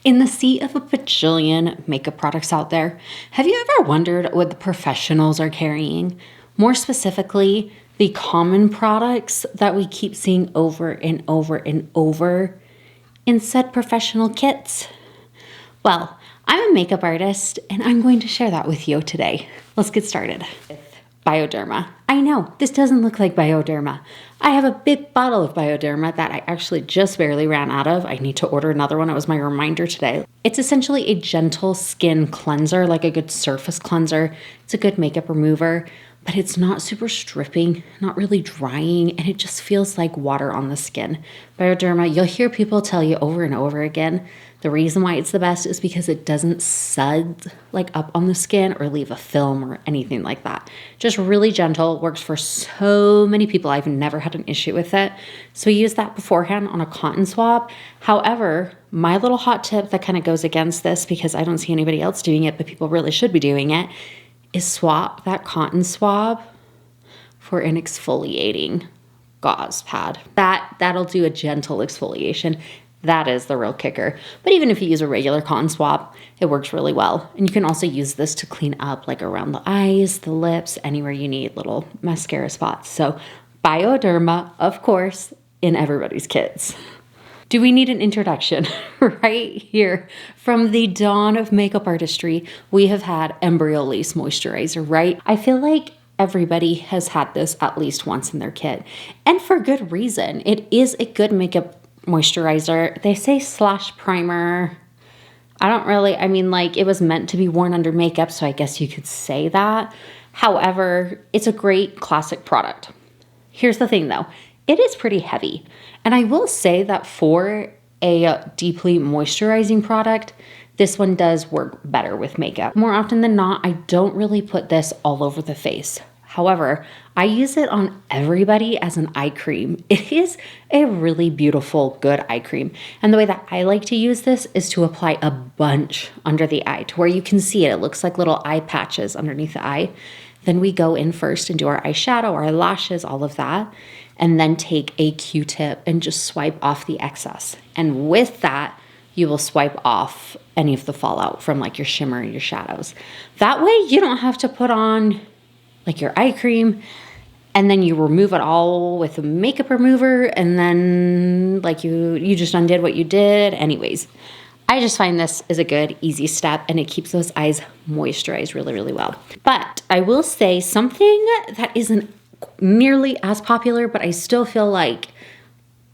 In the sea of a bajillion makeup products out there, have you ever wondered what the professionals are carrying? More specifically, the common products that we keep seeing over and over and over in said professional kits? Well, I'm a makeup artist and I'm going to share that with you today. Let's get started. Bioderma. I know, this doesn't look like Bioderma. I have a big bottle of Bioderma that I actually just barely ran out of. I need to order another one. It was my reminder today. It's essentially a gentle skin cleanser, like a good surface cleanser. It's a good makeup remover, but it's not super stripping, not really drying, and it just feels like water on the skin. Bioderma, you'll hear people tell you over and over again, the reason why it's the best is because it doesn't sud like up on the skin or leave a film or anything like that. Just really gentle, works for so many people. I've never had an issue with it. So we use that beforehand on a cotton swab. However, my little hot tip that kind of goes against this, because I don't see anybody else doing it, but people really should be doing it, is swap that cotton swab for an exfoliating gauze pad. That'll do a gentle exfoliation. That is the real kicker. But even if you use a regular cotton swab, it works really well. And you can also use this to clean up like around the eyes, the lips, anywhere you need little mascara spots. So Bioderma, of course, in everybody's kits. Do we need an introduction? Right here, from the dawn of makeup artistry, we have had Embryolisse moisturizer, right? I feel like everybody has had this at least once in their kit, and for good reason. It is a good makeup moisturizer. They say slash primer. I mean, like, it was meant to be worn under makeup, so I guess you could say that. However, it's a great classic product. Here's the thing though, it is pretty heavy. And I will say that for a deeply moisturizing product, this one does work better with makeup. More often than not, I don't really put this all over the face. However, I use it on everybody as an eye cream. It is a really beautiful, good eye cream. And the way that I like to use this is to apply a bunch under the eye to where you can see it. It looks like little eye patches underneath the eye. Then we go in first and do our eyeshadow, our lashes, all of that. And then take a Q-tip and just swipe off the excess. And with that, you will swipe off any of the fallout from like your shimmer and your shadows. That way you don't have to put on like your eye cream and then you remove it all with a makeup remover and then like you just undid what you did. Anyways, I just find this is a good, easy step and it keeps those eyes moisturized really, really well. But I will say something that isn't nearly as popular, but I still feel like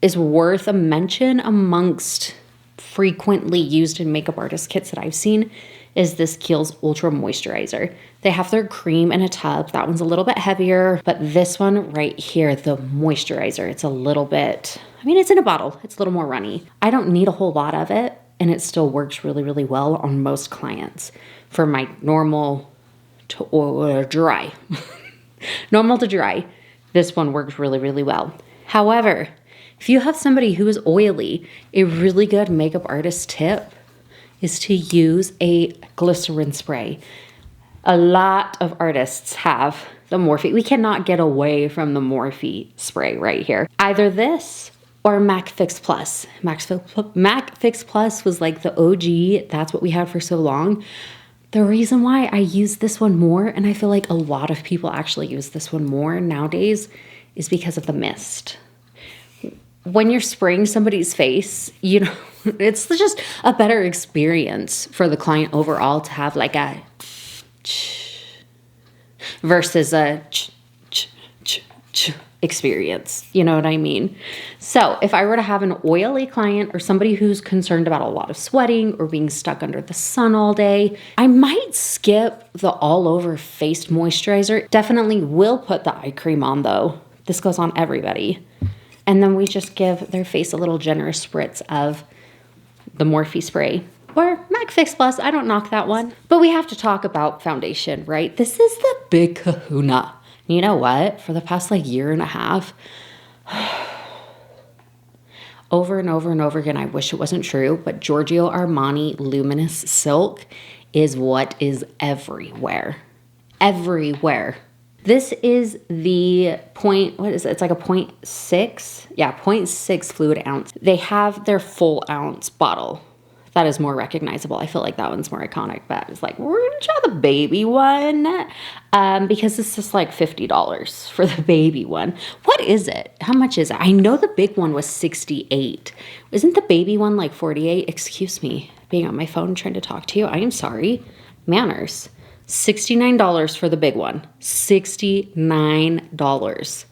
is worth a mention amongst frequently used in makeup artist kits that I've seen is this Kiehl's Ultra Moisturizer. They have their cream in a tub. That one's a little bit heavier, but this one right here, the moisturizer, it's a little bit, I mean, it's in a bottle. It's a little more runny. I don't need a whole lot of it, and it still works really, really well on most clients. For my normal to dry, normal to dry, this one works really, really well. However, if you have somebody who is oily, a really good makeup artist tip is to use a glycerin spray. A lot of artists have the Morphe. We cannot get away from the Morphe spray right here. Either this or MAC Fix Plus. MAC Fix Plus was like the OG. That's what we had for so long. The reason why I use this one more, and I feel like a lot of people actually use this one more nowadays, is because of the mist. When you're spraying somebody's face, you know, it's just a better experience for the client overall to have like a versus a experience. You know what I mean? So if I were to have an oily client or somebody who's concerned about a lot of sweating or being stuck under the sun all day, I might skip the all over face moisturizer. Definitely will put the eye cream on though. This goes on everybody. And then we just give their face a little generous spritz of the Morphe spray or MAC Fix Plus. I don't knock that one. But we have to talk about foundation, right? This is the big kahuna. You know what? For the past like year and a half, over and over and over again, I wish it wasn't true, but Giorgio Armani Luminous Silk is what is everywhere. Everywhere. This is the what is it? It's like a 0.6. Yeah, 0.6 fluid ounce. They have their full ounce bottle. That is more recognizable. I feel like that one's more iconic, but I was like, we're gonna try the baby one because this is like $50 for the baby one. What is it? How much is it? I know the big one was $68. Isn't the baby one like $48? Excuse me, being on my phone trying to talk to you. I am sorry. Manners. $69 for the big one. $69.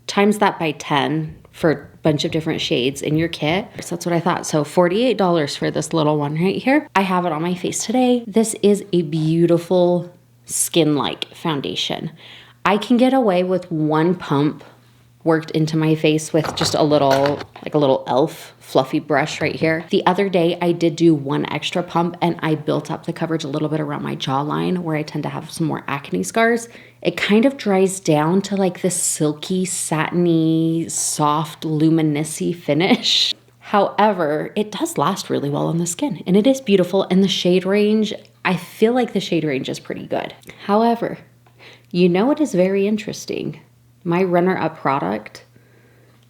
Times that by 10 for a bunch of different shades in your kit. So that's what I thought. So $48 for this little one right here. I have it on my face today. This is a beautiful skin-like foundation. I can get away with one pump worked into my face with just a little, like a little e.l.f. fluffy brush right here. The other day I did do one extra pump and I built up the coverage a little bit around my jawline where I tend to have some more acne scars. It kind of dries down to like this silky, satiny, soft, luminescent finish. However, it does last really well on the skin and it is beautiful, and the shade range, I feel like the shade range is pretty good. However, you know what is very interesting? My runner-up product,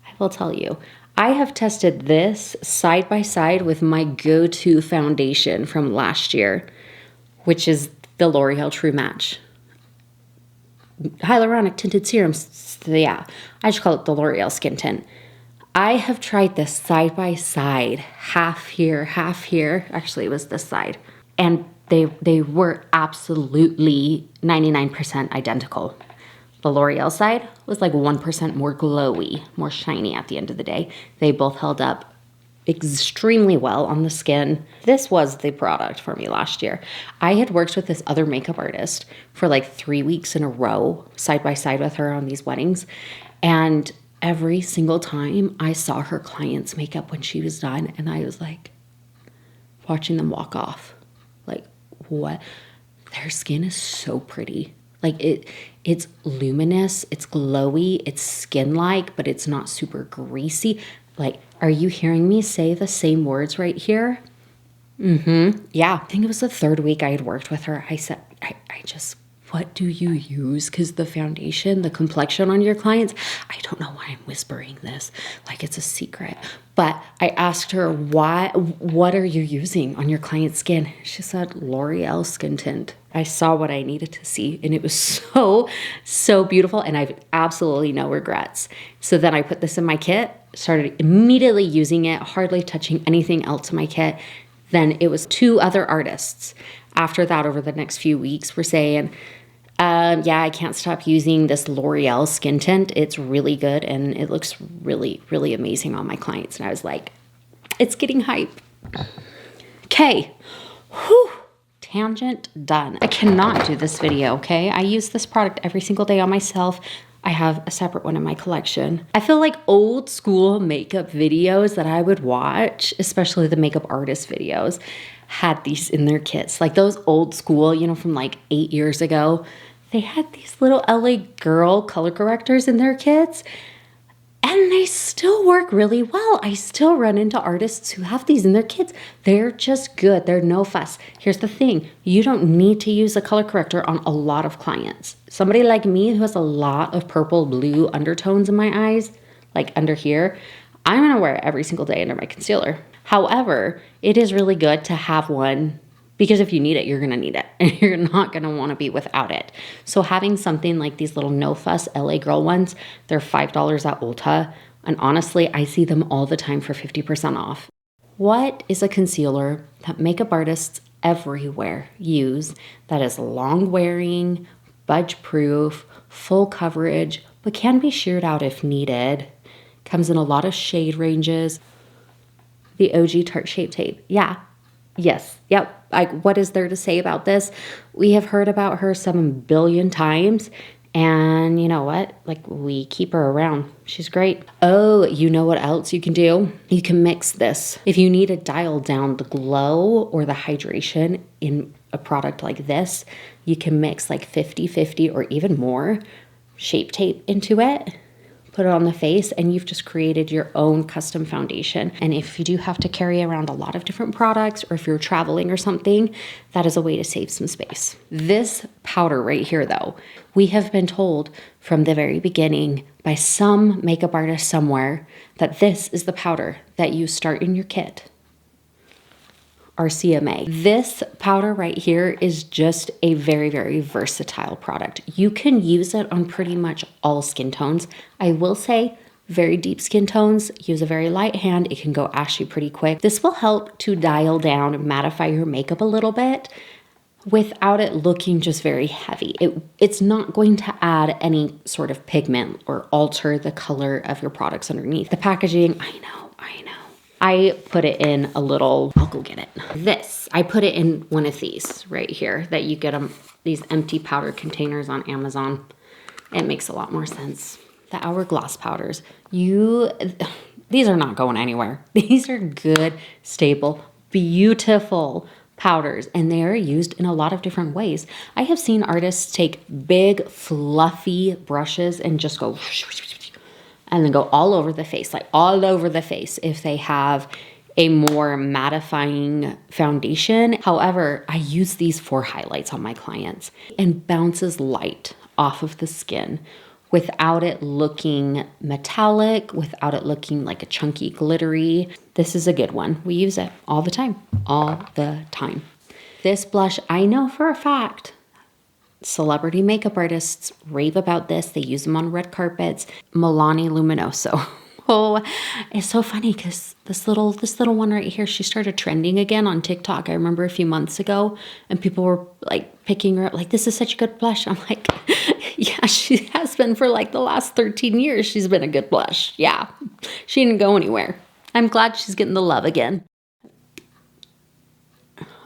I will tell you, I have tested this side by side with my go-to foundation from last year, which is the L'Oreal True Match Hyaluronic Tinted Serum. Yeah, I just call it the L'Oreal Skin Tint. I have tried this side by side, half here, half here. Actually, it was this side. And they were absolutely 99% identical. The L'Oreal side was like 1% more glowy, more shiny at the end of the day. They both held up extremely well on the skin. This was the product for me last year. I had worked with this other makeup artist for like 3 weeks in a row, side by side with her on these weddings. And every single time I saw her clients' makeup when she was done, and I was like watching them walk off. Like, what? Their skin is so pretty. Like it's luminous, it's glowy, it's skin-like, but it's not super greasy. Like, are you hearing me say the same words right here? Yeah, I think it was the third week I had worked with her. I said, I just, what do you use? Because the foundation, the complexion on your clients, I don't know why I'm whispering this, like it's a secret. But I asked her, what are you using on your client's skin? She said, L'Oreal Skin Tint. I saw what I needed to see, and it was so beautiful, and I've absolutely no regrets. So then I put this in my kit, started immediately using it, hardly touching anything else in my kit. Then it was 2 other artists after that over the next few weeks were saying, yeah, I can't stop using this L'Oreal Skin Tint. It's really good, and it looks really, really amazing on my clients. And I was like, it's getting hype. Okay. Whew. Tangent done. I cannot do this video, okay? I use this product every single day on myself. I have a separate one in my collection. I feel like old school makeup videos that I would watch, especially the makeup artist videos, had these in their kits. Like those old school, you know, from like 8 years ago, they had these little LA Girl color correctors in their kits. And they still work really well. I still run into artists who have these in their kits. They're just good. They're no fuss. Here's the thing. You don't need to use a color corrector on a lot of clients. Somebody like me who has a lot of purple, blue undertones in my eyes, like under here, I'm going to wear it every single day under my concealer. However, it is really good to have one because if you need it, you're going to need it. And you're not going to want to be without it. So having something like these little no fuss LA Girl ones, they're $5 at Ulta. And honestly, I see them all the time for 50% off. What is a concealer that makeup artists everywhere use that is long wearing, budge proof, full coverage, but can be sheared out if needed? Comes in a lot of shade ranges. The OG Tarte Shape Tape. Yeah. Yes. Yep. Like, what is there to say about this? We have heard about her 7 billion times. And you know what? Like, we keep her around. She's great. Oh, you know what else you can do? You can mix this. If you need to dial down the glow or the hydration in a product like this, you can mix like 50-50 or even more Shape Tape into it. Put it on the face, and you've just created your own custom foundation. And if you do have to carry around a lot of different products, or if you're traveling or something, that is a way to save some space. This powder right here, though, we have been told from the very beginning by some makeup artist somewhere that this is the powder that you start in your kit. RCMA. This powder right here is just a very, very versatile product. You can use it on pretty much all skin tones. I will say very deep skin tones, use a very light hand. It can go ashy pretty quick. This will help to dial down and mattify your makeup a little bit without it looking just very heavy. It's not going to add any sort of pigment or alter the color of your products underneath. The packaging, I know. I put it in a little, I'll go get it. I put it in one of these right here that you get these empty powder containers on Amazon. It makes a lot more sense. The Hourglass powders, these are not going anywhere. These are good, stable, beautiful powders, and they are used in a lot of different ways. I have seen artists take big, fluffy brushes and just go and then go all over the face, like all over the face if they have a more mattifying foundation. However, I use these for highlights on my clients and bounces light off of the skin without it looking metallic, without it looking like a chunky glittery. This is a good one. We use it all the time, This blush, I know for a fact, celebrity makeup artists rave about this. They use them on red carpets. Milani Luminoso. Oh, it's so funny because this little one right here, she started trending again on TikTok. I remember a few months ago, and people were like picking her up, like, this is such a good blush. I'm like, yeah, she has been for like the last 13 years. She's been a good blush. Yeah, she didn't go anywhere. I'm glad she's getting the love again.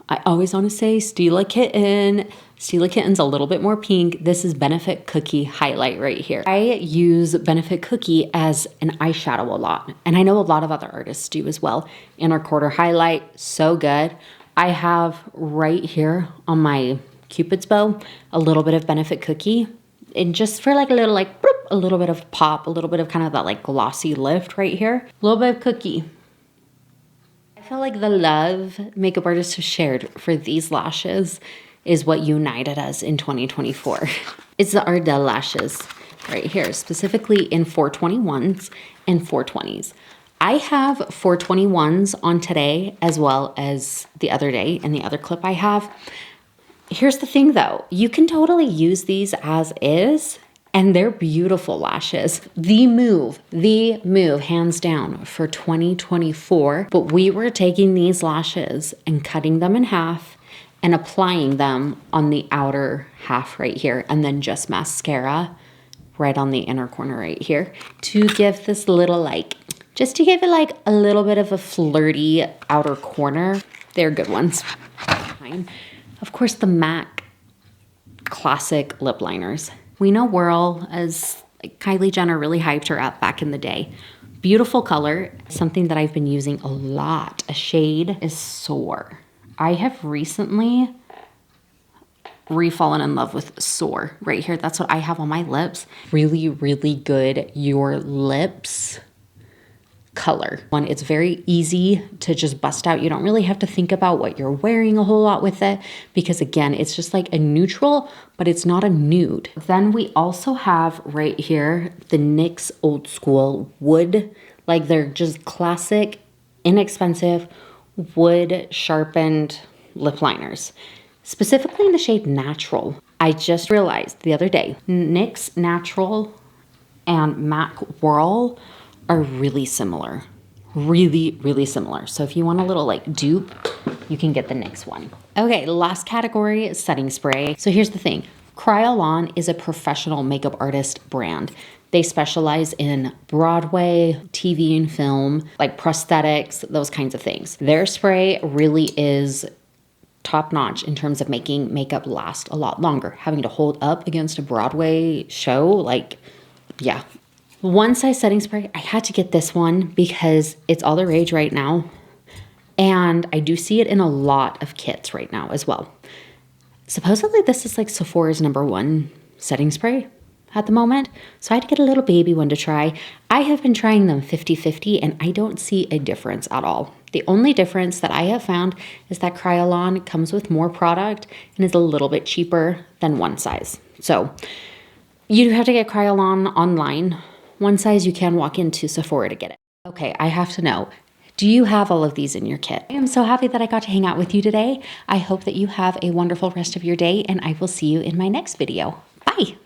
I always want to say Stila Kitten. Stila Kitten's a little bit more pink. This is Benefit Cookie highlight right here. I use Benefit Cookie as an eyeshadow a lot, and I know a lot of other artists do as well. Inner quarter highlight, so good. I have right here on my Cupid's bow a little bit of Benefit Cookie, and just for like a little like boop, a little bit of pop, a little bit of kind of that like glossy lift right here. A little bit of cookie. I feel like the love makeup artists have shared for these lashes is what united us in 2024. It's the Ardell lashes right here, specifically in 421s and 420s. I have 421s on today as well as the other day and the other clip I have. Here's the thing though, you can totally use these as is, and they're beautiful lashes. The move, hands down for 2024. But we were taking these lashes and cutting them in half and applying them on the outer half right here, and then just mascara right on the inner corner right here to give this little like, just to give it like a little bit of a flirty outer corner. They're good ones. Of course, the MAC classic lip liners. We know Whirl, as Kylie Jenner really hyped her up back in the day. Beautiful color, something that I've been using a lot. A shade is Soar. I have recently re-fallen in love with Soar right here. That's what I have on my lips. Really, really good Your Lips color. One, it's very easy to just bust out. You don't really have to think about what you're wearing a whole lot with it because again, it's just like a neutral, but it's not a nude. Then we also have right here the NYX Old School Wood. Like they're just classic, inexpensive, wood sharpened lip liners, specifically in the shade Natural. I just realized the other day, NYX Natural and MAC Whirl are really similar. Really, really similar. So if you want a little like dupe, you can get the NYX one. Okay, last category is setting spray. So here's the thing. Kryolan is a professional makeup artist brand. They specialize in Broadway, TV and film, like prosthetics, those kinds of things. Their spray really is top notch in terms of making makeup last a lot longer. Having to hold up against a Broadway show, like, yeah. One size setting spray, I had to get this one because it's all the rage right now. And I do see it in a lot of kits right now as well. Supposedly this is like Sephora's #1 setting spray at the moment. So I had to get a little baby one to try. I have been trying them 50-50 and I don't see a difference at all. The only difference that I have found is that Kryolan comes with more product and is a little bit cheaper than one size. So you have to get Kryolan online. One size you can walk into Sephora to get it. Okay, I have to know, Do you have all of these in your kit? I am so happy that I got to hang out with you today. I hope that you have a wonderful rest of your day, and I will see you in my next video. Bye.